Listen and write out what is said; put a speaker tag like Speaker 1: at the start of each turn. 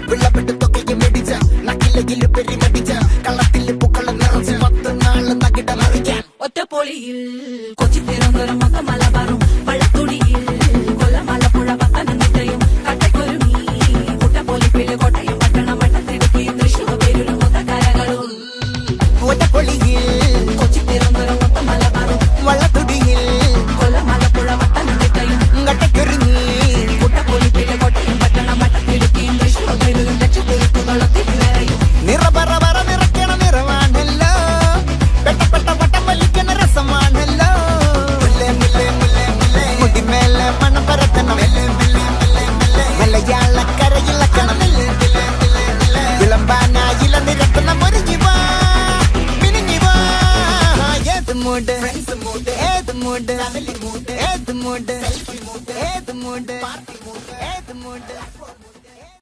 Speaker 1: വിളവെട്ട് തൊക്കയ്ക്ക് മെടിച്ച നക്കിലകില് പെരിമടിച്ച കള്ളത്തില് പൂക്കളം നിറച്ച് 10 നാള് നകിട മറിക്കാൻ
Speaker 2: ഒറ്റപ്പൊളിയിൽ കൊച്ചി തിരുവനന്തപുരം മൊത്തം മലബാറും വള്ളത്തുടിയിൽ കൊല്ലം ആലപ്പുഴ പത്തനംതിട്ടയും കട്ടക്കൊരുമി കുട്ടപ്പൊലിപ്പില് കോട്ടയം പട്ടണം വട്ടത്തിടുക്കിയും തൃശ്ശൂർ പേരൂരും മൊത്തക്കരകളും
Speaker 1: ഒറ്റപ്പൊളിയിൽ
Speaker 2: കൊച്ചി തിരുവനന്തപുരം മൊത്തം മലബാറും
Speaker 1: വള്ളത്തുടിയിൽ
Speaker 2: കൊല്ലം ആലപ്പുഴ പത്തനംതിട്ടയും
Speaker 1: കട്ടക്കൊരുങ്ങി
Speaker 2: കുട്ടപ്പൊലിപ്പില് കോട്ടയം പട്ടണം വട്ടത്തിടുക്കിയും തൃശ്ശൂർ പേരൂരും ലക്ഷപ്പൊലിപ്പുകളൊത്തിരിയും
Speaker 1: നിറപറ പറ നിറയ്ക്കണ നിറവാണല്ലോ പെട്ടപ്പെട്ട വട്ടം വലിക്കണ രസമാണല്ലോ മുടിമേലെ മണം പരത്തണം മലയാളക്കരയിലക്കണം വിളമ്പാനായില നിരത്തണം ഒരുങ്ങിവാ മിനിങ്ങിവാ ഏത് മൂഡ് ഏത് മൂഡ് ഏത് മൂഡ് ഏത് മൂഡ് ഏത് മൂഡ്